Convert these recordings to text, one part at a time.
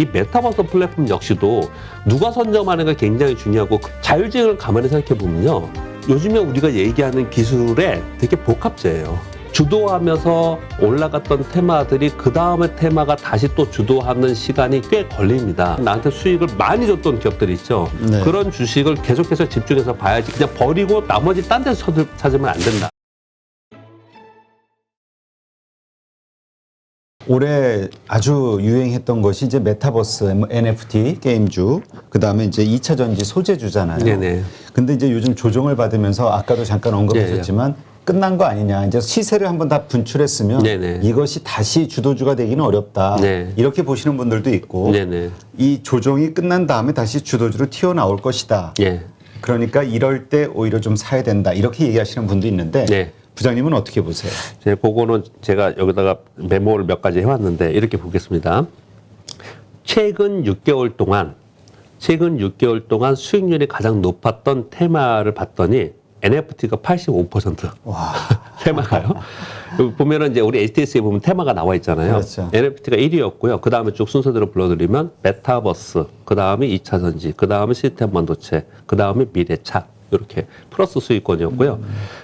이 메타버스 플랫폼 역시도 누가 선점하는가 굉장히 중요하고 자율주행을 가만히 생각해 보면요. 요즘에 우리가 얘기하는 기술에 되게 복합제예요. 주도하면서 올라갔던 테마들이 그 다음에 테마가 다시 또 주도하는 시간이 꽤 걸립니다. 나한테 수익을 많이 줬던 기업들이 있죠. 네. 그런 주식을 계속해서 집중해서 봐야지 그냥 버리고 나머지 딴 데서 찾으면 안 된다. 올해 아주 유행했던 것이 이제 메타버스, NFT 게임주, 그 다음에 이제 2차 전지 소재주잖아요. 네네. 근데 이제 요즘 조정을 받으면서 아까도 잠깐 언급하셨지만 끝난 거 아니냐. 이제 시세를 한번 다 분출했으면 네네. 이것이 다시 주도주가 되기는 어렵다. 네. 이렇게 보시는 분들도 있고 네네. 이 조정이 끝난 다음에 다시 주도주로 튀어나올 것이다. 예. 그러니까 이럴 때 오히려 좀 사야 된다. 이렇게 얘기하시는 분도 있는데 네. 부장님은 어떻게 보세요? 그거는 제가 여기다가 메모를 몇 가지 해왔는데 이렇게 보겠습니다. 최근 6개월 동안 수익률이 가장 높았던 테마를 봤더니 NFT가 85%. 와. 테마가요. 보면은 이제 우리 HTS에 보면 테마가 나와 있잖아요. 그렇죠. NFT가 1위였고요. 그 다음에 쭉 순서대로 불러드리면 메타버스, 그 다음에 2차 전지, 그 다음에 시스템 반도체, 그 다음에 미래차. 이렇게 플러스 수익권이었고요.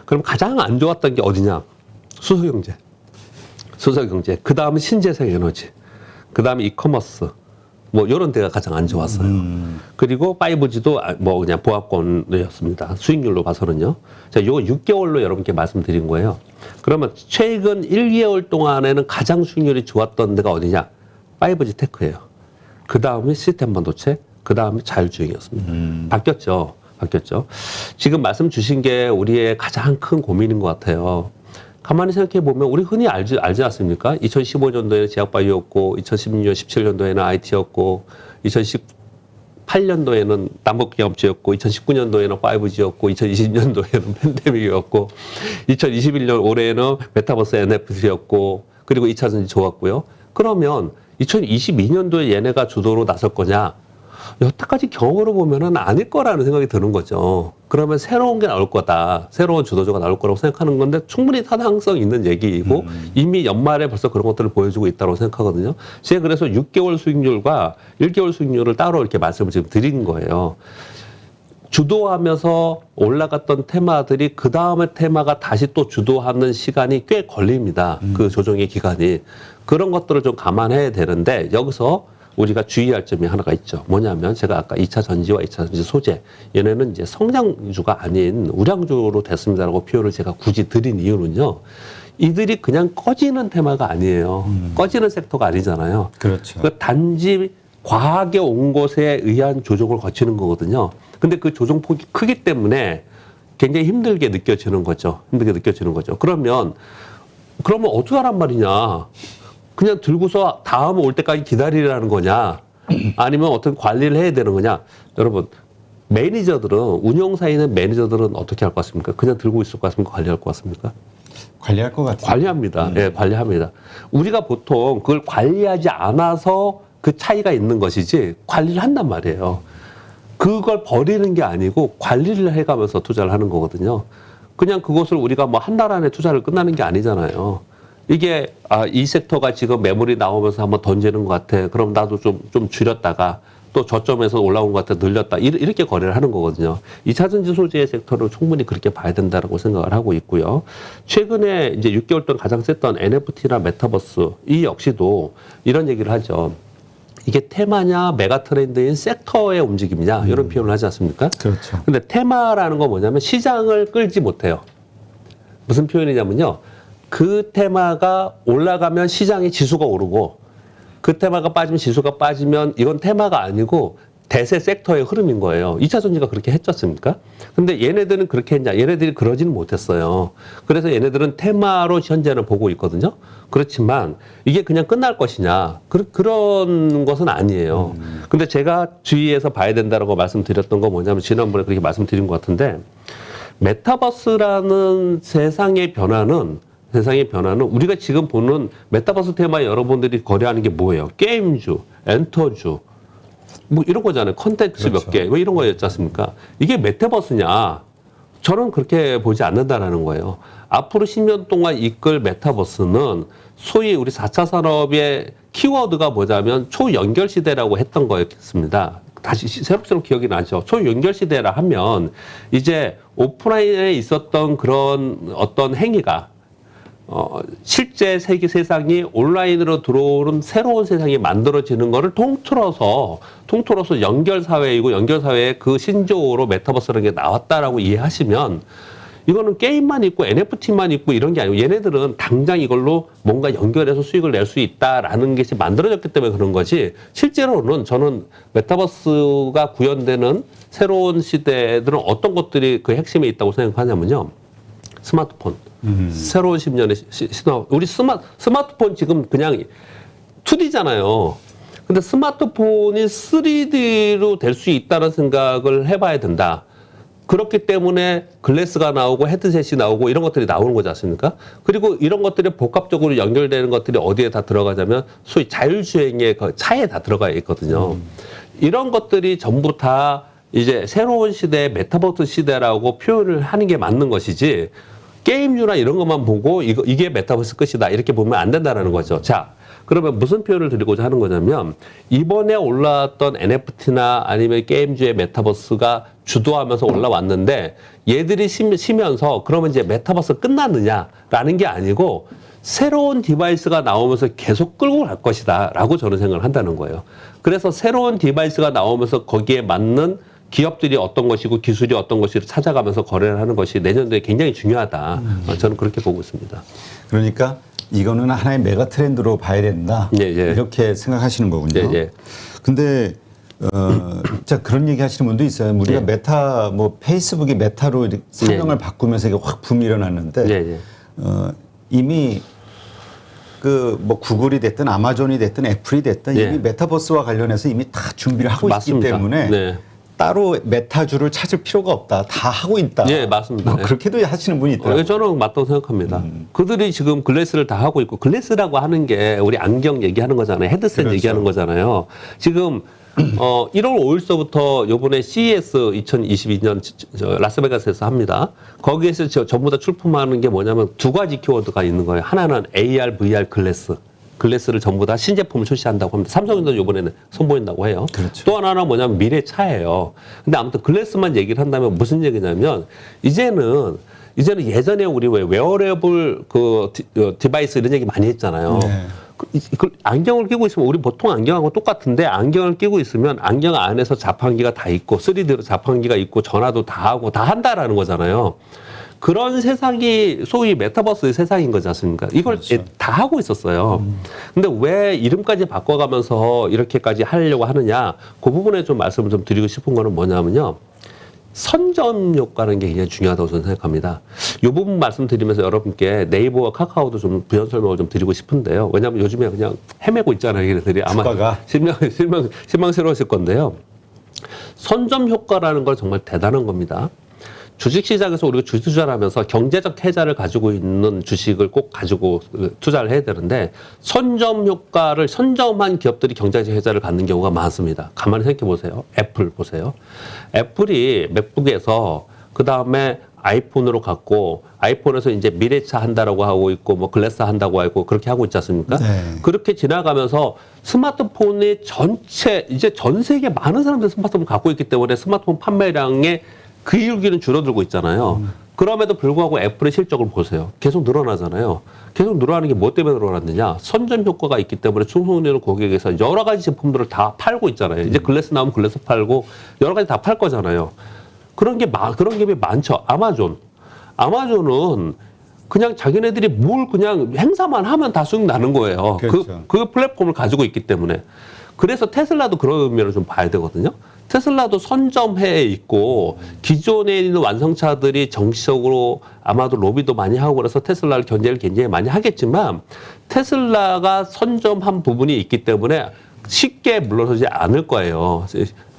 그럼 가장 안 좋았던 게 어디냐? 수소경제. 그 다음에 신재생 에너지. 그 다음에 이커머스. 뭐 이런 데가 가장 안 좋았어요. 그리고 5G도 뭐 그냥 보합권이었습니다. 수익률로 봐서는요. 자, 요거 6개월로 여러분께 말씀드린 거예요. 그러면 최근 1개월 동안에는 가장 수익률이 좋았던 데가 어디냐? 5G 테크예요. 그 다음에 시스템 반도체, 그 다음에 자율주행이었습니다. 바뀌었죠. 지금 말씀 주신 게 우리의 가장 큰 고민인 것 같아요. 가만히 생각해 보면 우리 흔히 알지 않습니까? 2015년도에는 제약바이오였고, 2016년, 17년도에는 IT였고, 2018년도에는 남북경협지였고, 2019년도에는 5G였고, 2020년도에는 팬데믹이었고, 2021년 올해는 메타버스 NFT였고, 그리고 2차 전지 좋았고요. 그러면 2022년도에 얘네가 주도로 나설 거냐? 여태까지 경험으로 보면은 아닐 거라는 생각이 드는 거죠. 그러면 새로운 게 나올 거다. 새로운 주도주가 나올 거라고 생각하는 건데 충분히 타당성 있는 얘기이고 이미 연말에 벌써 그런 것들을 보여주고 있다고 생각하거든요. 제가 그래서 6개월 수익률과 1개월 수익률을 따로 이렇게 말씀을 지금 드린 거예요. 주도하면서 올라갔던 테마들이 그 다음에 테마가 다시 또 주도하는 시간이 꽤 걸립니다. 그 조정의 기간이. 그런 것들을 좀 감안해야 되는데 여기서 우리가 주의할 점이 하나가 있죠. 뭐냐면 제가 아까 2차 전지와 2차 전지 소재 얘네는 이제 성장주가 아닌 우량주로 됐습니다라고 표현을 제가 굳이 드린 이유는요. 이들이 그냥 꺼지는 테마가 아니에요. 꺼지는 섹터가 아니잖아요. 그렇죠. 그 단지 과하게 온 것에 의한 조정을 거치는 거거든요. 근데 그 조정폭이 크기 때문에 굉장히 힘들게 느껴지는 거죠. 그러면 어떻게 하란 말이냐. 그냥 들고서 다음 올 때까지 기다리라는 거냐 아니면 어떤 관리를 해야 되는 거냐. 여러분 매니저들은 운영사에 있는 매니저들은 어떻게 할 것 같습니까? 그냥 들고 있을 것 같습니까? 관리할 것 같습니까? 관리할 것 같아요. 관리합니다. 예, 관리합니다. 우리가 보통 그걸 관리하지 않아서 그 차이가 있는 것이지 관리를 한단 말이에요. 그걸 버리는 게 아니고 관리를 해가면서 투자를 하는 거거든요. 그냥 그것을 우리가 뭐 한 달 안에 투자를 끝나는 게 아니잖아요. 이게 이 섹터가 지금 매물이 나오면서 한번 던지는 것 같아. 그럼 나도 좀 줄였다가 또 저점에서 올라온 것 같아 늘렸다. 이렇게 거래를 하는 거거든요. 2차 전지 소재의 섹터를 충분히 그렇게 봐야 된다고 생각을 하고 있고요. 최근에 이제 6개월 동안 가장 셌던 NFT나 메타버스 이 역시도 이런 얘기를 하죠. 이게 테마냐 메가 트렌드인 섹터의 움직임이냐 이런 표현을 하지 않습니까? 그렇죠. 근데 테마라는 건 뭐냐면 시장을 끌지 못해요. 무슨 표현이냐면요. 그 테마가 올라가면 시장의 지수가 오르고 그 테마가 빠지면 지수가 빠지면 이건 테마가 아니고 대세 섹터의 흐름인 거예요. 2차 전지가 그렇게 했지 않습니까? 근데 얘네들은 그렇게 했냐? 얘네들이 그러지는 못했어요. 그래서 얘네들은 테마로 현재는 보고 있거든요. 그렇지만 이게 그냥 끝날 것이냐? 그런 것은 아니에요. 근데 제가 주의해서 봐야 된다고 말씀드렸던 건 뭐냐면 지난번에 그렇게 말씀드린 것 같은데 메타버스라는 세상의 변화는 우리가 지금 보는 메타버스 테마 여러분들이 거래하는 게 뭐예요? 게임주, 엔터주, 뭐 이런 거잖아요. 컨텐츠 그렇죠. 몇 개, 뭐 이런 거였지 않습니까? 이게 메타버스냐? 저는 그렇게 보지 않는다라는 거예요. 앞으로 10년 동안 이끌 메타버스는 소위 우리 4차 산업의 키워드가 뭐냐면 초연결 시대라고 했던 거였습니다. 다시 새록새록 기억이 나죠. 초연결 시대라 하면 이제 오프라인에 있었던 그런 어떤 행위가 실제 세상이 온라인으로 들어오는 새로운 세상이 만들어지는 거를 통틀어서 연결 사회이고 연결 사회의 그 신조어로 메타버스라는 게 나왔다라고 이해하시면 이거는 게임만 있고 NFT만 있고 이런 게 아니고 얘네들은 당장 이걸로 뭔가 연결해서 수익을 낼 수 있다라는 것이 만들어졌기 때문에 그런 거지 실제로는 저는 메타버스가 구현되는 새로운 시대들은 어떤 것들이 그 핵심에 있다고 생각하냐면요. 스마트폰. 새로운 10년의 시도. 우리 스마트폰 지금 그냥 2D잖아요. 근데 스마트폰이 3D로 될 수 있다는 생각을 해봐야 된다. 그렇기 때문에 글래스가 나오고 헤드셋이 나오고 이런 것들이 나오는 거지 않습니까? 그리고 이런 것들이 복합적으로 연결되는 것들이 어디에 다 들어가자면 소위 자율주행의 그 차에 다 들어가 있거든요. 이런 것들이 전부 다 이제 새로운 시대의 메타버스 시대라고 표현을 하는 게 맞는 것이지 게임류나 이런 것만 보고 이게 메타버스 끝이다 이렇게 보면 안 된다는 거죠. 자, 그러면 무슨 표현을 드리고자 하는 거냐면 이번에 올라왔던 NFT나 아니면 게임주의 메타버스가 주도하면서 올라왔는데 얘들이 쉬면서 그러면 이제 메타버스 끝났느냐라는 게 아니고 새로운 디바이스가 나오면서 계속 끌고 갈 것이다 라고 저는 생각을 한다는 거예요. 그래서 새로운 디바이스가 나오면서 거기에 맞는 기업들이 어떤 것이고 기술이 어떤 것이를 찾아가면서 거래를 하는 것이 내년도에 굉장히 중요하다. 저는 그렇게 보고 있습니다. 그러니까 이거는 하나의 메가 트렌드로 봐야 된다. 예, 예. 이렇게 생각하시는 거군요. 예, 예. 근데 자 그런 얘기 하시는 분도 있어요. 우리가 예. 메타 뭐 페이스북이 메타로 이렇게 사명을 바꾸면서 이게 확 붐이 일어났는데 예, 예. 이미 그 뭐 구글이 됐든 아마존이 됐든 애플이 됐든 예. 이미 메타버스와 관련해서 이미 다 준비를 하고 맞습니다. 있기 때문에 네. 따로 메타주를 찾을 필요가 없다. 다 하고 있다. 예, 맞습니다. 뭐 그렇게도 하시는 분이 있더라고요. 저는 맞다고 생각합니다. 그들이 지금 글래스를 다 하고 있고 글래스라고 하는 게 우리 안경 얘기하는 거잖아요. 헤드셋 그렇죠. 얘기하는 거잖아요. 지금 1월 5일서부터 요번에 CES 2022년 라스베가스에서 합니다. 거기에서 전부 다 출품하는 게 뭐냐면 두 가지 키워드가 있는 거예요. 하나는 AR, VR 글래스를 전부 다 신제품을 출시한다고 합니다. 삼성도 이번에는 선보인다고 해요. 그렇죠. 또 하나는 뭐냐면 미래차예요. 근데 아무튼 글래스만 얘기를 한다면 무슨 얘기냐면 이제는 예전에 우리 왜 웨어러블 디바이스 이런 얘기 많이 했잖아요. 네. 그 안경을 끼고 있으면 우리 보통 안경하고 똑같은데 안경을 끼고 있으면 안경 안에서 자판기가 다 있고 3D로 자판기가 있고 전화도 다 하고 다 한다라는 거잖아요. 그런 세상이 소위 메타버스의 세상인 거지 않습니까? 이걸 그렇죠. 다 하고 있었어요. 근데 왜 이름까지 바꿔가면서 이렇게까지 하려고 하느냐? 그 부분에 좀 말씀을 좀 드리고 싶은 거는 뭐냐면요. 선점 효과라는 게 굉장히 중요하다고 저는 생각합니다. 이 부분 말씀드리면서 여러분께 네이버와 카카오도 좀 부연 설명을 좀 드리고 싶은데요. 왜냐하면 요즘에 그냥 헤매고 있잖아요. 얘네들이 아마 실망스러우실 건데요. 선점 효과라는 걸 정말 대단한 겁니다. 주식시장에서 우리가 주식 투자를 하면서 경제적 태자를 가지고 있는 주식을 꼭 가지고 투자를 해야 되는데 선점 효과를 선점한 기업들이 경제적 태자를 갖는 경우가 많습니다. 가만히 생각해 보세요. 애플 보세요. 애플이 맥북에서 그 다음에 아이폰으로 갔고 아이폰에서 이제 미래차 한다라고 하고 있고 뭐 글래스 한다고 하고 그렇게 하고 있지 않습니까? 네. 그렇게 지나가면서 스마트폰이 전체 이제 전 세계 많은 사람들이 스마트폰을 갖고 있기 때문에 스마트폰 판매량의 기울기는 줄어들고 있잖아요. 그럼에도 불구하고 애플의 실적을 보세요. 계속 늘어나잖아요. 계속 늘어나는 게 뭐 때문에 늘어났느냐? 선점 효과가 있기 때문에 충성되는 고객에서 여러 가지 제품들을 다 팔고 있잖아요. 이제 글래스 나오면 글래스 팔고 여러 가지 다 팔 거잖아요. 그런 기업이 많죠. 아마존은 그냥 자기네들이 뭘 그냥 행사만 하면 다 수익 나는 거예요. 그렇죠. 그 플랫폼을 가지고 있기 때문에. 그래서 테슬라도 그런 면을 좀 봐야 되거든요. 테슬라도 선점해 있고 기존에 있는 완성차들이 정치적으로 아마도 로비도 많이 하고 그래서 테슬라를 견제를 굉장히 많이 하겠지만 테슬라가 선점한 부분이 있기 때문에 쉽게 물러서지 않을 거예요.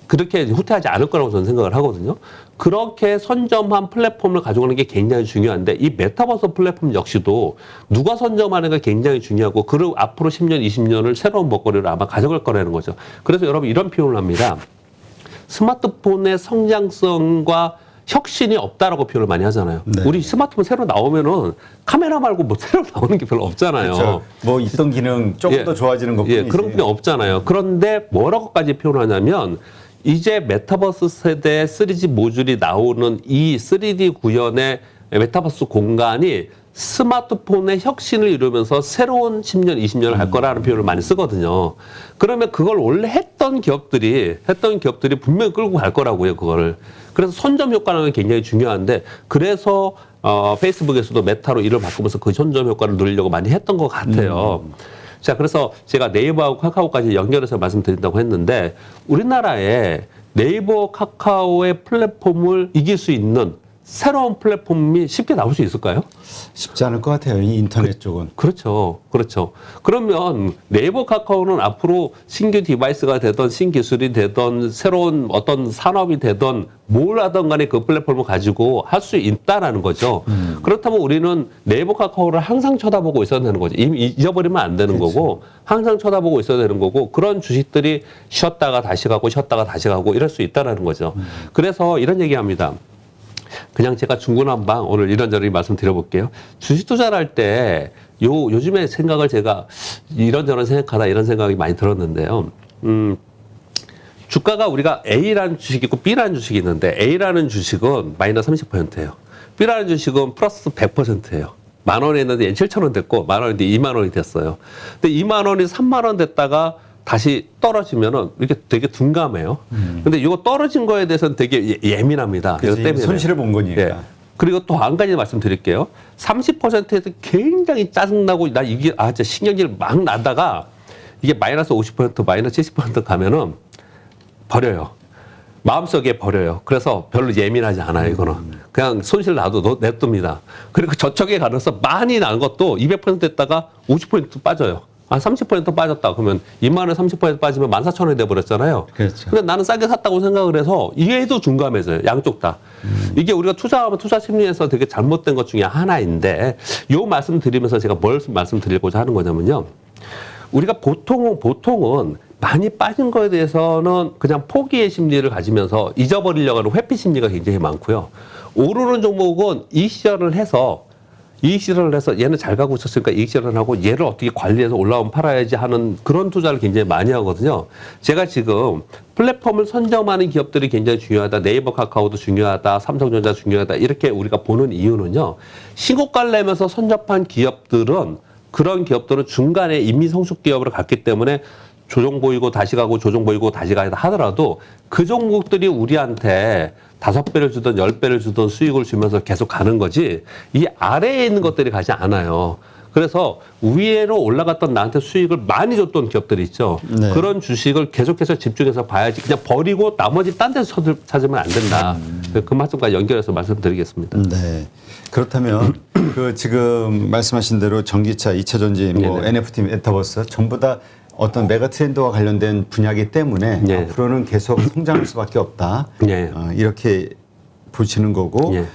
그렇게 후퇴하지 않을 거라고 저는 생각을 하거든요. 그렇게 선점한 플랫폼을 가져가는 게 굉장히 중요한데 이 메타버스 플랫폼 역시도 누가 선점하는가 굉장히 중요하고 그리고 앞으로 10년, 20년을 새로운 먹거리를 아마 가져갈 거라는 거죠. 그래서 여러분 이런 표현을 합니다. 스마트폰의 성장성과 혁신이 없다라고 표현을 많이 하잖아요. 네. 우리 스마트폰 새로 나오면은 카메라 말고 뭐 새로 나오는 게 별로 없잖아요. 그렇죠. 뭐 있던 기능 조금 예. 더 좋아지는 것뿐이지. 예, 그런 게 없잖아요. 그런데 뭐라고까지 표현하냐면 이제 메타버스 세대 3G 모듈이 나오는 이 3D 구현의 메타버스 공간이 스마트폰의 혁신을 이루면서 새로운 10년, 20년을 할 거라는 표현을 많이 쓰거든요. 그러면 그걸 원래 했던 기업들이 분명히 끌고 갈 거라고요, 그거를. 그래서 선점 효과라는 게 굉장히 중요한데, 그래서 페이스북에서도 메타로 이를 바꾸면서 그 선점 효과를 누리려고 많이 했던 것 같아요. 자, 그래서 제가 네이버하고 카카오까지 연결해서 말씀드린다고 했는데, 우리나라에 네이버, 카카오의 플랫폼을 이길 수 있는 새로운 플랫폼이 쉽게 나올 수 있을까요? 쉽지 않을 것 같아요. 이 인터넷 쪽은. 그렇죠. 그렇죠. 그러면 네이버, 카카오는 앞으로 신규 디바이스가 되던 신기술이 되던 새로운 어떤 산업이 되던 뭘 하던 간에 그 플랫폼을 가지고 할 수 있다라는 거죠. 그렇다면 우리는 네이버, 카카오를 항상 쳐다보고 있어야 되는 거죠. 잊어버리면 안 되는 그렇죠. 거고 항상 쳐다보고 있어야 되는 거고 그런 주식들이 쉬었다가 다시 가고 쉬었다가 다시 가고 이럴 수 있다라는 거죠. 그래서 이런 얘기합니다. 그냥 제가 중구난방 오늘 이런저런 말씀드려볼게요. 주식 투자를 할 때 요즘에 생각을 제가 이런저런 생각하다 이런 생각이 많이 들었는데요. 주가가 우리가 A라는 주식이 있고 B라는 주식이 있는데 A라는 주식은 마이너스 30%예요. B라는 주식은 플러스 100%예요. 만 원에 있는데 7,000원 됐고 만 원인데 2만 원이 됐어요. 근데 2만 원이 3만 원 됐다가 다시 떨어지면은 이렇게 되게 둔감해요. 근데 이거 떨어진 거에 대해서는 되게 예민합니다. 이거 때문에. 손실을 본 거니까. 예. 그리고 또 한 가지 말씀드릴게요. 30%에서 굉장히 짜증나고 나 이게 진짜 신경질 막 나다가 이게 마이너스 50% 마이너스 70% 가면은 버려요. 마음속에 버려요. 그래서 별로 예민하지 않아요, 이거는. 그냥 손실 나도 냅둡니다. 그리고 저쪽에 가면서 많이 난 것도 200% 됐다가 50% 빠져요. 30% 빠졌다. 그러면 2만 원에 30% 빠지면 14,000원이 돼버렸잖아요. 그렇죠. 근데 나는 싸게 샀다고 생각을 해서 이해도 둔감해져요. 양쪽 다. 이게 우리가 투자하면 투자 심리에서 되게 잘못된 것 중에 하나인데 요 말씀 드리면서 제가 뭘 말씀드리고자 하는 거냐면요. 우리가 보통은 많이 빠진 거에 대해서는 그냥 포기의 심리를 가지면서 잊어버리려고 하는 회피 심리가 굉장히 많고요. 오르는 종목은 이익 실현을 해서 얘는 잘 가고 있었으니까 이익 실현하고 얘를 어떻게 관리해서 올라오면 팔아야지 하는 그런 투자를 굉장히 많이 하거든요. 제가 지금 플랫폼을 선점하는 기업들이 굉장히 중요하다. 네이버, 카카오도 중요하다. 삼성전자 중요하다. 이렇게 우리가 보는 이유는요. 신고가를 내면서 선접한 기업들은 그런 기업들은 중간에 이미 성숙 기업으로 갔기 때문에 조정 보이고 다시 가고 조정 보이고 다시 가야 하더라도 그 종목들이 우리한테 5배를 주든 10배를 주든 수익을 주면서 계속 가는 거지 이 아래에 있는 것들이 가지 않아요. 그래서 위로 올라갔던 나한테 수익을 많이 줬던 기업들이 있죠. 네. 그런 주식을 계속해서 집중해서 봐야지 그냥 버리고 나머지 딴 데서 찾으면 안 된다. 그 말씀까지 연결해서 말씀드리겠습니다. 네. 그렇다면 그 지금 말씀하신 대로 전기차, 2차 전지, 뭐 네네. NFT, 메타버스 전부 다 어떤 메가 트렌드와 관련된 분야이기 때문에 네. 앞으로는 계속 성장할 수밖에 없다. 네. 이렇게 보시는 거고 네.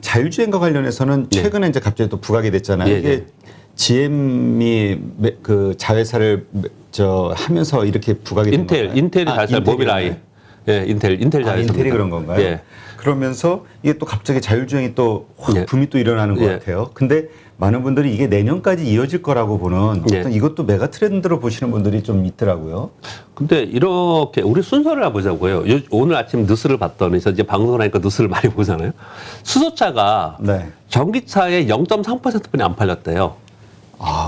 자율주행과 관련해서는 최근에 이제 갑자기 또 부각이 됐잖아요. 네. 이게 GM이 그 자회사를 하면서 이렇게 부각이 된 건가요? 인텔이 자회사 모빌아이. 예, 인텔 자회사. 인텔이 그런 건가요? 예. 그러면서 이게 또 갑자기 자율주행이 또 확 예. 붐이 또 일어나는 것 예. 같아요. 근데 많은 분들이 이게 내년까지 이어질 거라고 보는 예. 어떤 이것도 메가 트렌드로 보시는 분들이 좀 있더라고요. 근데 이렇게 우리 순서를 해보자고요. 오늘 아침 뉴스를 봤더니 저 이제 방송을 하니까 뉴스를 많이 보잖아요. 수소차가 네. 전기차의 0.3%뿐이 안 팔렸대요.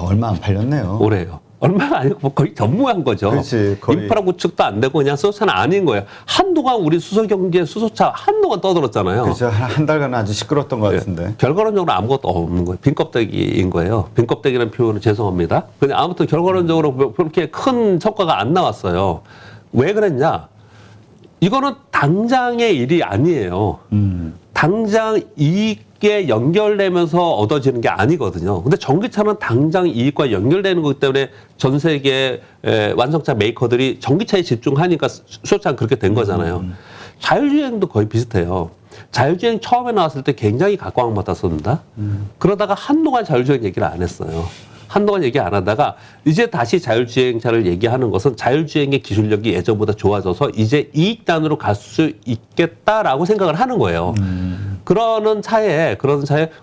얼마 안 팔렸네요. 올해요. 얼마가 아니고 뭐 거의 전무한 거죠. 그렇지, 거의. 인프라 구축도 안 되고 그냥 수소차는 아닌 거예요. 한동안 우리 수소경제 수소차 한동안 떠들었잖아요. 그렇죠. 한 달간 아주 시끄러웠던 것 같은데. 결과론적으로 아무것도 없는 거예요. 빈껍데기인 거예요. 빈껍데기라는 표현은 죄송합니다. 근데 아무튼 결과론적으로 그렇게 큰 성과가 안 나왔어요. 왜 그랬냐? 이거는 당장의 일이 아니에요. 당장 이익에 연결되면서 얻어지는 게 아니거든요. 근데 전기차는 당장 이익과 연결되는 거기 때문에 전 세계 완성차 메이커들이 전기차에 집중하니까 수소차는 그렇게 된 거잖아요. 자율주행도 거의 비슷해요. 자율주행 처음에 나왔을 때 굉장히 각광받았습니다. 그러다가 한동안 자율주행 얘기를 안 했어요. 한동안 얘기 안 하다가 이제 다시 자율주행차를 얘기하는 것은 자율주행의 기술력이 예전보다 좋아져서 이제 이익단으로 갈 수 있겠다라고 생각을 하는 거예요. 그러는 차에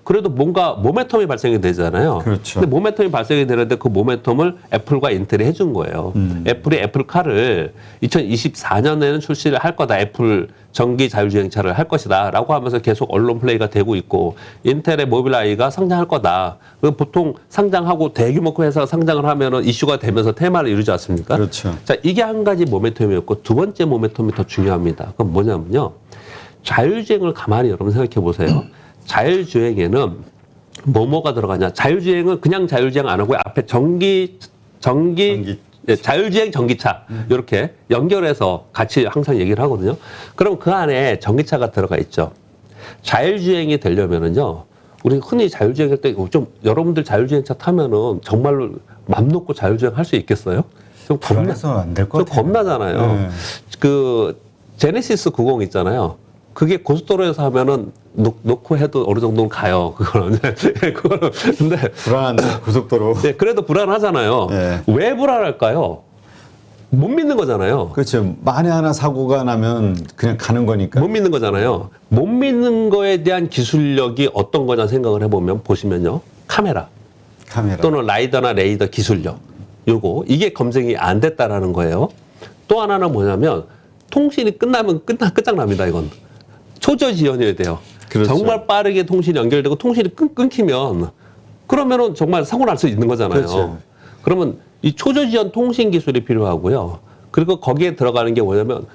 그래도 뭔가 모멘텀이 발생이 되잖아요. 그렇죠. 근데 모멘텀이 발생이 되는데 그 모멘텀을 애플과 인텔이 해준 거예요. 애플이 애플카를 2024년에는 출시를 할 거다. 애플 전기 자율주행차를 할 것이다. 라고 하면서 계속 언론 플레이가 되고 있고, 인텔의 모빌아이가 상장할 거다. 보통 상장하고 대규모 회사가 상장을 하면은 이슈가 되면서 테마를 이루지 않습니까? 그렇죠. 자, 이게 한 가지 모멘텀이었고, 두 번째 모멘텀이 더 중요합니다. 그건 뭐냐면요. 자율주행을 가만히 여러분 생각해 보세요. 자율주행에는 뭐가 들어가냐. 자율주행은 그냥 자율주행 안 하고 앞에 네, 자율주행 전기차 이렇게 연결해서 같이 항상 얘기를 하거든요. 그럼 그 안에 전기차가 들어가 있죠. 자율주행이 되려면은요. 우리 흔히 자율주행할 때 좀 여러분들 자율주행차 타면은 정말로 맘 놓고 자율주행 할 수 있겠어요? 좀 불안해서 안 될 것 같아요. 겁나잖아요. 네. 그 제네시스 90 있잖아요. 그게 고속도로에서 하면은 놓고 해도 어느 정도는 가요. 그거는. 근데 불안한데 고속도로. 네, 그래도 불안하잖아요. 네. 왜 불안할까요? 못 믿는 거잖아요. 그렇죠. 만에 하나 사고가 나면 그냥 가는 거니까. 못 믿는 거잖아요. 못 믿는 거에 대한 기술력이 어떤 거냐 생각을 해보면 보시면요. 카메라 또는 라이더나 레이더 기술력. 이게 검증이 안 됐다라는 거예요. 또 하나는 뭐냐면 통신이 끝나면 끝장납니다. 이건. 초저지연이어야 돼요. 그렇죠. 정말 빠르게 통신이 연결되고 통신이 끊기면 그러면은 정말 사고 날 수 있는 거잖아요. 그렇죠. 그러면 이 초저지연 통신 기술이 필요하고요. 그리고 거기에 들어가는 게 뭐냐면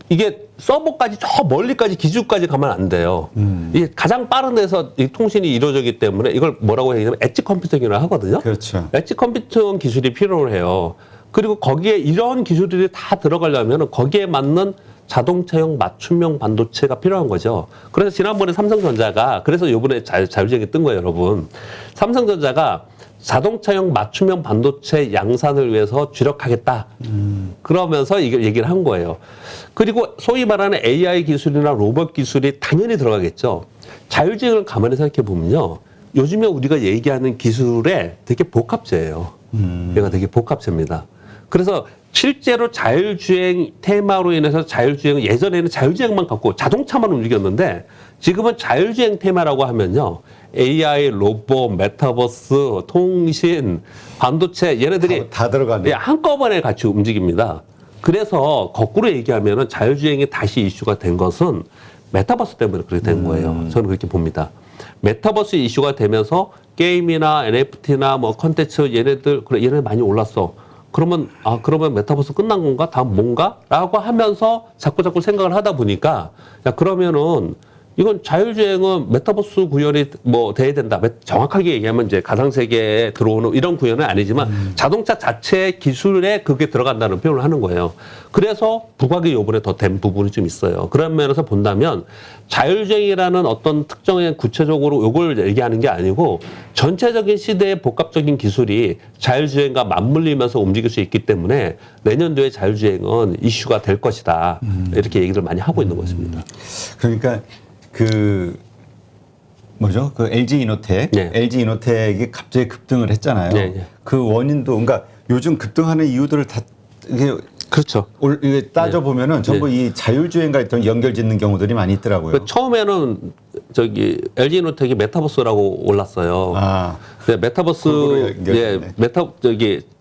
이게 서버까지 저 멀리까지 기주까지 가면 안 돼요. 이게 가장 빠른 데서 이 통신이 이루어지기 때문에 이걸 뭐라고 얘기하면 엣지 컴퓨팅이라고 하거든요. 그렇죠. 엣지 컴퓨팅 기술이 필요해요. 그리고 거기에 이런 기술들이 다 들어가려면 거기에 맞는 자동차용 맞춤형 반도체가 필요한 거죠. 그래서 지난번에 삼성전자가 그래서 이번에 자율주행이 뜬 거예요, 여러분. 삼성전자가 자동차용 맞춤형 반도체 양산을 위해서 주력하겠다. 그러면서 이걸 얘기를 한 거예요. 그리고 소위 말하는 AI 기술이나 로봇 기술이 당연히 들어가겠죠. 자율주행을 가만히 생각해 보면요. 요즘에 우리가 얘기하는 기술에 되게 복합제예요. 얘가 되게 복합제입니다. 그래서 실제로 자율주행 테마로 인해서 자율주행, 예전에는 자율주행만 갖고 자동차만 움직였는데 지금은 자율주행 테마라고 하면요. AI, 로봇, 메타버스, 통신, 반도체 얘네들이 다 들어가네. 한꺼번에 같이 움직입니다. 그래서 거꾸로 얘기하면 자율주행이 다시 이슈가 된 것은 메타버스 때문에 그렇게 된 거예요. 저는 그렇게 봅니다. 메타버스 이슈가 되면서 게임이나 NFT나 뭐 컨텐츠 얘네 많이 올랐어. 그러면 메타버스 끝난 건가? 다음 뭔가? 라고 하면서 자꾸 생각을 하다 보니까 야 그러면은 이건 자율주행은 메타버스 구현이 뭐 돼야 된다. 정확하게 얘기하면 이제 가상세계에 들어오는 이런 구현은 아니지만 자동차 자체의 기술에 그게 들어간다는 표현을 하는 거예요. 그래서 부각이 요번에 더 된 부분이 좀 있어요. 그런 면에서 본다면 자율주행이라는 어떤 특정의 구체적으로 요걸 얘기하는 게 아니고 전체적인 시대의 복합적인 기술이 자율주행과 맞물리면서 움직일 수 있기 때문에 내년도에 자율주행은 이슈가 될 것이다. 이렇게 얘기를 많이 하고 있는 것입니다. 그러니까 그 LG 이노텍, 네. LG 이노텍이 갑자기 급등을 했잖아요. 네. 그 원인도 그러니까 요즘 급등하는 이유들을 다 이게 그렇죠. 이게 따져 보면은 전부 이 자율주행과 어떤 연결짓는 경우들이 많이 있더라고요. 처음에는 LG이노텍이 메타버스라고 올랐어요. 근데 메타버스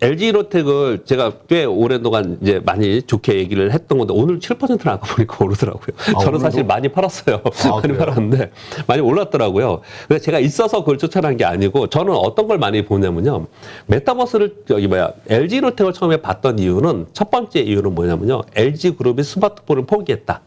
LG이노텍을 제가 꽤 오랜 동안 이제 많이 좋게 얘기를 했던 건데 오늘 7%나 아까 보니까 오르더라고요. 저는 사실 많이 팔았어요. 많이 팔았는데 많이 올랐더라고요. 근데 제가 있어서 그걸 쫓아난 게 아니고 저는 어떤 걸 많이 보냐면요. 메타버스를 LG이노텍을 처음에 봤던 이유는 첫 번째 이유는 뭐냐면요. LG그룹이 스마트폰을 포기했다.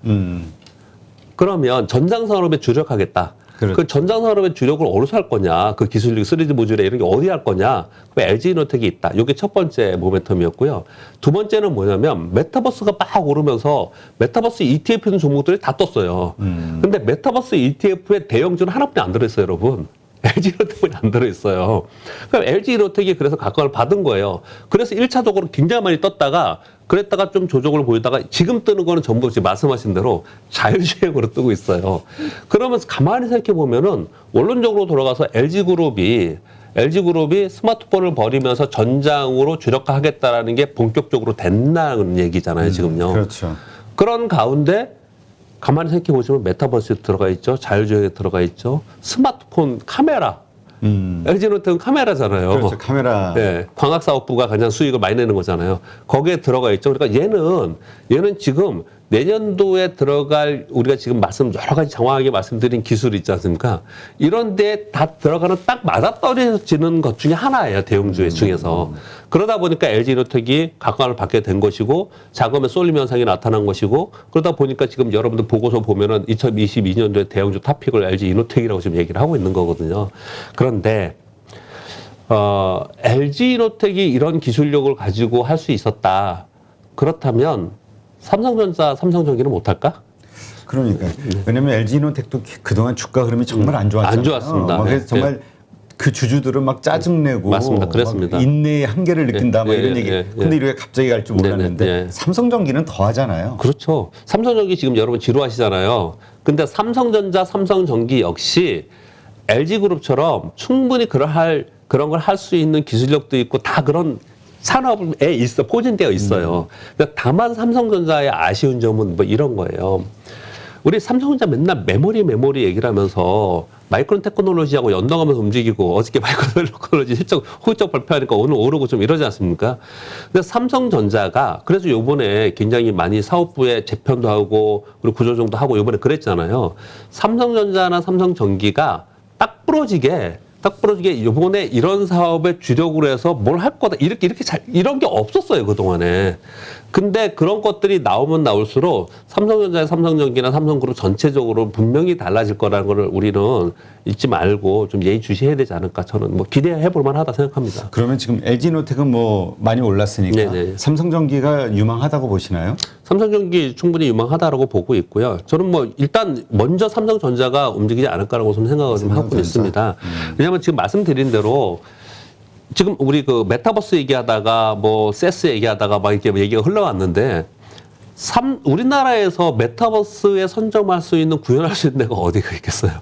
그러면 전장산업에 주력하겠다. 그렇죠. 그 전장산업의 주력을 어디서 할 거냐. 그 기술력 3D 모듈에 이런 게 어디 할 거냐. 그 LG이노텍이 있다. 이게 첫 번째 모멘텀이었고요. 두 번째는 뭐냐면 메타버스가 막 오르면서 메타버스 ETF 있는 종목들이 다 떴어요. 근데 메타버스 ETF에 대형주는 하나뿐이 안 들어있어요, 여러분. LG이노텍이 안 들어있어요. 그럼 LG이노텍이 그래서 각광을 받은 거예요. 그래서 1차적으로 굉장히 많이 떴다가 그랬다가 좀 조정을 보이다가 지금 뜨는 거는 전부 지금 말씀하신 대로 자율주행으로 뜨고 있어요. 그러면서 가만히 생각해 보면은 원론적으로 돌아가서 LG그룹이 스마트폰을 버리면서 전장으로 주력화하겠다라는 게 본격적으로 된다는 얘기잖아요, 지금요. 그렇죠. 그런 가운데 가만히 생각해 보시면 메타버스에 들어가 있죠. 자율주행에 들어가 있죠. 스마트폰 카메라. LG노텍은 카메라잖아요. 그렇죠. 카메라. 네, 광학사업부가 가장 수익을 많이 내는 거잖아요. 거기에 들어가 있죠. 그러니까 얘는 지금 내년도에 들어갈 우리가 지금 여러 가지 장황하게 말씀드린 기술이 있지 않습니까? 이런 데 다 들어가는 딱 맞아떨어지는 것 중에 하나예요. 대형주 중에서. 그러다 보니까 LG노텍이 각광을 받게 된 것이고 자금의 쏠림 현상이 나타난 것이고 그러다 보니까 지금 여러분들 보고서 보면은 2022년도에 대형주 탑픽을 LG이노텍이라고 지금 얘기를 하고 있는 거거든요. 그런데 LG이노텍이 이런 기술력을 가지고 할 수 있었다. 그렇다면 삼성전자, 삼성전기는 못할까? 그러니까 왜냐하면 LG노텍도 그동안 주가 흐름이 정말 안 좋았잖아요. 안 좋았습니다. 그래서 정말 그 주주들은 막 짜증내고 맞습니다. 그랬습니다. 막 인내의 한계를 느낀다 막 이런 얘기. 근데 이렇게 갑자기 갈 줄 몰랐는데 삼성전기는 더 하잖아요. 그렇죠. 삼성전기 지금 여러분 지루하시잖아요. 근데 삼성전자, 삼성전기 역시 LG그룹처럼 충분히 그런 걸 할 수 있는 기술력도 있고 다 그런 산업에 포진되어 있어요. 그러니까 다만 삼성전자의 아쉬운 점은 뭐 이런 거예요. 우리 삼성전자 맨날 메모리 얘기를 하면서 마이크론 테크놀로지하고 연동하면서 움직이고 어저께 마이크론 테크놀로지 실적 발표하니까 오늘 오르고 좀 이러지 않습니까? 근데 삼성전자가 그래서 요번에 굉장히 많이 사업부에 재편도 하고 그리고 구조조정도 하고 요번에 그랬잖아요. 삼성전자나 삼성전기가 딱 부러지게 이번에 이런 사업에 주력으로 해서 뭘 할 거다. 이런 게 없었어요, 그동안에. 근데 그런 것들이 나오면 나올수록 삼성전자의 삼성전기나 삼성그룹 전체적으로 분명히 달라질 거라는 걸 우리는 잊지 말고 좀 예의주시해야 되지 않을까 저는 뭐 기대해 볼 만하다 생각합니다. 그러면 지금 LG노텍은 뭐 많이 올랐으니까 네네. 삼성전기가 유망하다고 보시나요? 삼성전기 충분히 유망하다라고 보고 있고요. 저는 뭐 일단 먼저 삼성전자가 움직이지 않을까라고 좀 생각을 좀 하고 있습니다. 왜냐하면 지금 말씀드린 대로 지금 우리 그 메타버스 얘기하다가 뭐 세스 얘기하다가 막 이렇게 얘기가 흘러왔는데 우리나라에서 메타버스에 선점할 수 있는 구현할 수 있는 데가 어디가 있겠어요?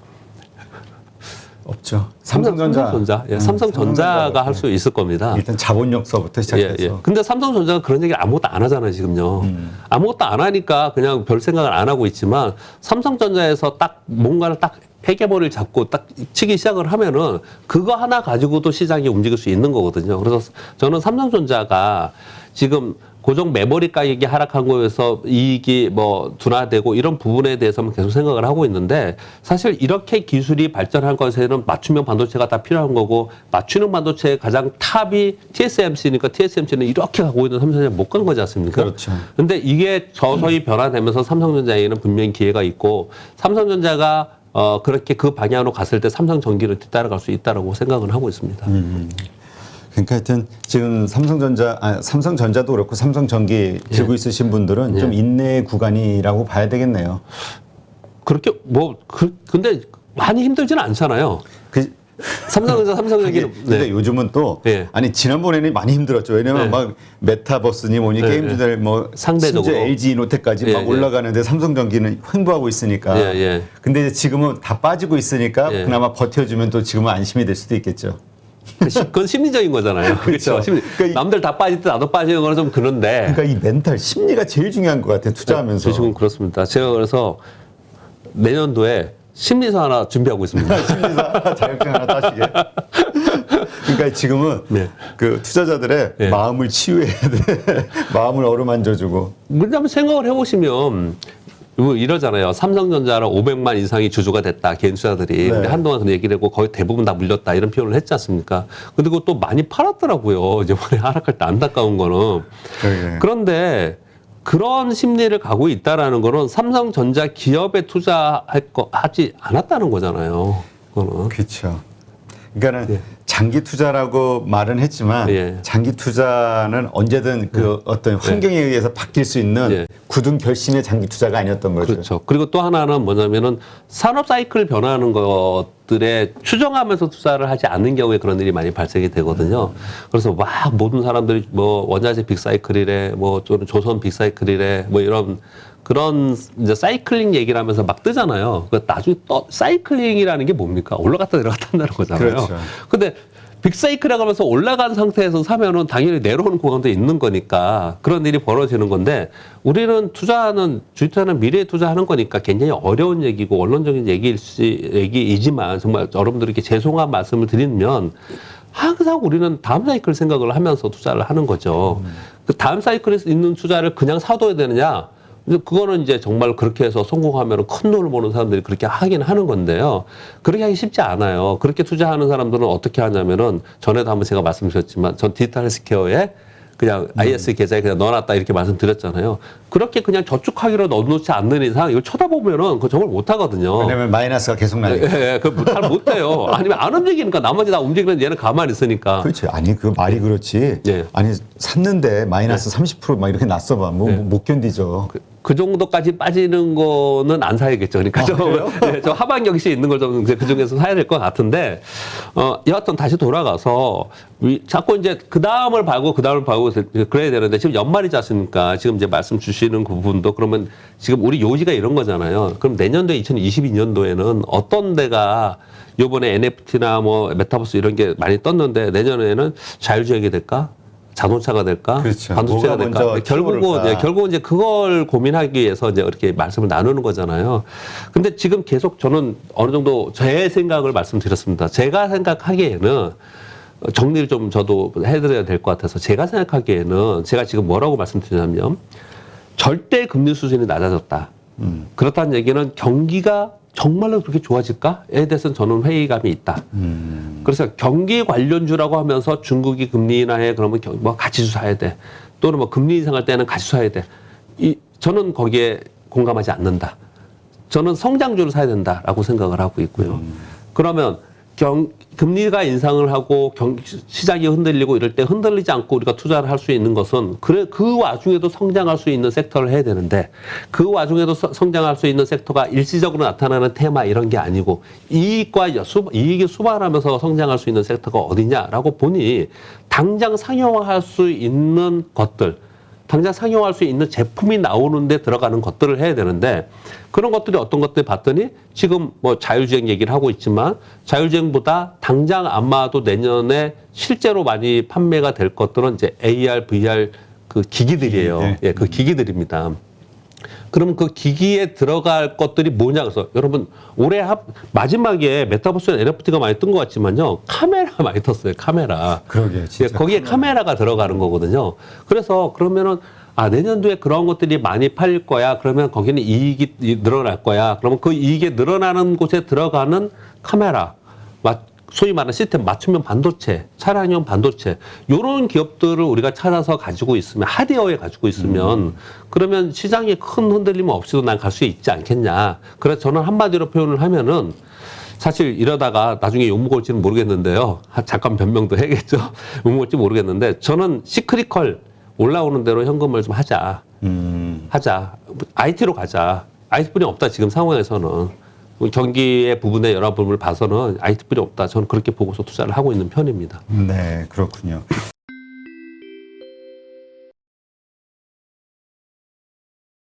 없죠. 삼성전자. 예, 삼성전자가 할 수 있을 겁니다. 일단 자본력서부터 시작해서. 예. 근데 삼성전자가 그런 얘기 아무것도 안 하잖아요, 지금요. 아무것도 안 하니까 그냥 별 생각을 안 하고 있지만 삼성전자에서 딱 뭔가를 딱 회계머리를 잡고 딱 치기 시작을 하면은 그거 하나 가지고도 시장이 움직일 수 있는 거거든요. 그래서 저는 삼성전자가 지금 고정 메모리 가격이 하락한 거에서 이익이 뭐 둔화되고 이런 부분에 대해서만 계속 생각을 하고 있는데 사실 이렇게 기술이 발전한 것에는 맞춤형 반도체가 다 필요한 거고 맞춤형 반도체의 가장 탑이 TSMC니까 TSMC는 이렇게 가고 있는 삼성전자 못 간 거지 않습니까? 그렇죠. 근데 이게 서서히 변화되면서 삼성전자에는 분명히 기회가 있고 삼성전자가 그렇게 그 방향으로 갔을 때 삼성전기를 뒤따라갈 수 있다라고 생각은 하고 있습니다. 그러니까 하여튼 지금 삼성전자도 그렇고 삼성전기 들고 있으신 분들은 좀 인내의 구간이라고 봐야 되겠네요. 그렇게 근데 많이 힘들지는 않잖아요. 삼성전자, 삼성전기는. 근데 요즘은 또 아니 지난번에는 많이 힘들었죠. 왜냐면 막 메타버스니 뭐니 게임주들 뭐 상대적으로 심지어 LG노텍까지 막 올라가는데 삼성전기는 횡보하고 있으니까. 근데 이제 지금은 다 빠지고 있으니까 그나마 버텨주면 또 지금은 안심이 될 수도 있겠죠. 그건 심리적인 거잖아요. 그렇죠. 그러니까 남들 다 빠질 때 나도 빠지는 거는 좀 그런데. 그러니까 이 멘탈 심리가 제일 중요한 것 같아요. 투자하면서. 지금 그렇습니다. 제가 그래서 내년도에 심리서 하나 준비하고 있습니다. 심리사 자격증 하나 따시게. 그러니까 지금은 그 투자자들의 마음을 치유해야 돼. 마음을 어루만져주고. 왜냐하면 생각을 해보시면 이러잖아요. 삼성전자는 500만 이상이 주주가 됐다. 개인 투자들이. 근데 한동안 그런 얘기를 했고 거의 대부분 다 물렸다. 이런 표현을 했지 않습니까? 근데 그거 또 많이 팔았더라고요. 이번에 하락할 때 안타까운 거는. 그런데 그런 심리를 가고 있다라는 거는 삼성전자 기업에 하지 않았다는 거잖아요. 그거는. 그렇죠. 그러니까는 장기 투자라고 말은 했지만 장기 투자는 언제든 그 어떤 환경에 의해서 바뀔 수 있는 굳은 결심의 장기 투자가 아니었던 거죠. 그렇죠. 그리고 또 하나는 뭐냐면은 산업 사이클 변화하는 것들에 추정하면서 투자를 하지 않는 경우에 그런 일이 많이 발생이 되거든요. 그래서 막 모든 사람들이 뭐 원자재 빅사이클이래, 뭐 조선 빅사이클이래, 뭐 이런 그런 이제 사이클링 얘기를 하면서 막 뜨잖아요. 그 나중에 또 사이클링이라는 게 뭡니까? 올라갔다 내려갔다 한다는 거잖아요. 그렇죠. 근데 빅사이클이라고 하면서 올라간 상태에서 사면은 당연히 내려오는 구간도 있는 거니까 그런 일이 벌어지는 건데 우리는 주식투자는 미래에 투자하는 거니까 굉장히 어려운 얘기고 원론적인 얘기이지만 정말 여러분들에게 죄송한 말씀을 드리면 항상 우리는 다음 사이클 생각을 하면서 투자를 하는 거죠. 그 다음 사이클에 있는 투자를 그냥 사둬야 되느냐? 그거는 이제 정말 그렇게 해서 성공하면 큰 돈을 버는 사람들이 그렇게 하긴 하는 건데요. 그렇게 하기 쉽지 않아요. 그렇게 투자하는 사람들은 어떻게 하냐면은 전에도 한번 제가 말씀드렸지만 전 디지털 헬스케어에 그냥 IS 계좌에 그냥 넣어놨다 이렇게 말씀드렸잖아요. 그렇게 그냥 저축하기로 넣어놓지 않는 이상 이걸 쳐다보면은 그거 정말 못하거든요. 왜냐면 마이너스가 계속 나니까. 예, 그걸 잘 못해요. 아니면 안 움직이니까 나머지 다 움직이는 얘는 가만히 있으니까. 그렇지. 아니 그 말이 그렇지. 예. 아니 샀는데 마이너스 30% 막 이렇게 났어봐. 못 견디죠. 그 정도까지 빠지는 거는 안 사야겠죠. 그러니까 저 하반 경시에 있는 걸 좀 그 중에서 사야 될 것 같은데, 여하튼 다시 돌아가서 자꾸 이제 그 다음을 봐고 그래야 되는데 지금 연말이지 않습니까? 지금 이제 말씀 주시는 그 부분도 그러면 지금 우리 요지가 이런 거잖아요. 그럼 내년도에 2022년도에는 어떤 데가 요번에 NFT나 뭐 메타버스 이런 게 많이 떴는데 내년에는 자율주행이 될까? 자동차가 될까? 그렇죠. 반도체가 될까? 결국은 이제 그걸 고민하기 위해서 이제 이렇게 말씀을 나누는 거잖아요. 근데 지금 계속 저는 어느 정도 제 생각을 말씀드렸습니다. 제가 생각하기에는 정리를 좀 저도 해드려야 될 것 같아서 제가 생각하기에는 제가 지금 뭐라고 말씀드리냐면 절대 금리 수준이 낮아졌다. 그렇다는 얘기는 경기가 정말로 그렇게 좋아질까에 대해서는 저는 회의감이 있다. 그래서 경기 관련주라고 하면서 중국이 금리 인하해 그러면 뭐 가치주 사야 돼. 또는 뭐 금리 인상할 때는 가치주 사야 돼. 저는 거기에 공감하지 않는다. 저는 성장주를 사야 된다라고 생각을 하고 있고요. 그러면 금리가 인상을 하고 시장이 흔들리고 이럴 때 흔들리지 않고 우리가 투자를 할 수 있는 것은 그 와중에도 성장할 수 있는 섹터를 해야 되는데 그 와중에도 성장할 수 있는 섹터가 일시적으로 나타나는 테마 이런 게 아니고 이익이 수반하면서 성장할 수 있는 섹터가 어디냐라고 보니 당장 상용화할 수 있는 것들 당장 상용할 수 있는 제품이 나오는데 들어가는 것들을 해야 되는데 그런 것들이 어떤 것들 봤더니 지금 뭐 자율주행 얘기를 하고 있지만 자율주행보다 당장 아마도 내년에 실제로 많이 판매가 될 것들은 이제 AR, VR 그 기기들이에요. 네. 예, 그 기기들입니다. 그러면 그 기기에 들어갈 것들이 뭐냐 그래서 여러분 올해 마지막에 메타버스는 NFT가 많이 뜬 것 같지만요 카메라 많이 떴어요. 카메라. 그러게 진짜. 예, 거기에 카메라가 들어가는 거거든요. 그래서 그러면은 내년도에 그런 것들이 많이 팔릴 거야. 그러면 거기는 이익이 늘어날 거야. 그러면 그 이익이 늘어나는 곳에 들어가는 카메라, 소위 말하는 시스템 맞춤형 반도체, 차량용 반도체 이런 기업들을 우리가 찾아서 가지고 있으면 하드웨어에 가지고 있으면 그러면 시장에 큰 흔들림 없이도 난 갈 수 있지 않겠냐. 그래서 저는 한마디로 표현을 하면은 사실 이러다가 나중에 욕먹을지는 모르겠는데요. 잠깐 변명도 해야겠죠. 욕먹을지 모르겠는데 저는 시크릿컬 올라오는 대로 현금을 좀 하자. IT로 가자. IT뿐이 없다 지금 상황에서는. 경기의 부분의 여러 부분을 봐서는 IT뿐이 없다. 저는 그렇게 보고서 투자를 하고 있는 편입니다. 네, 그렇군요.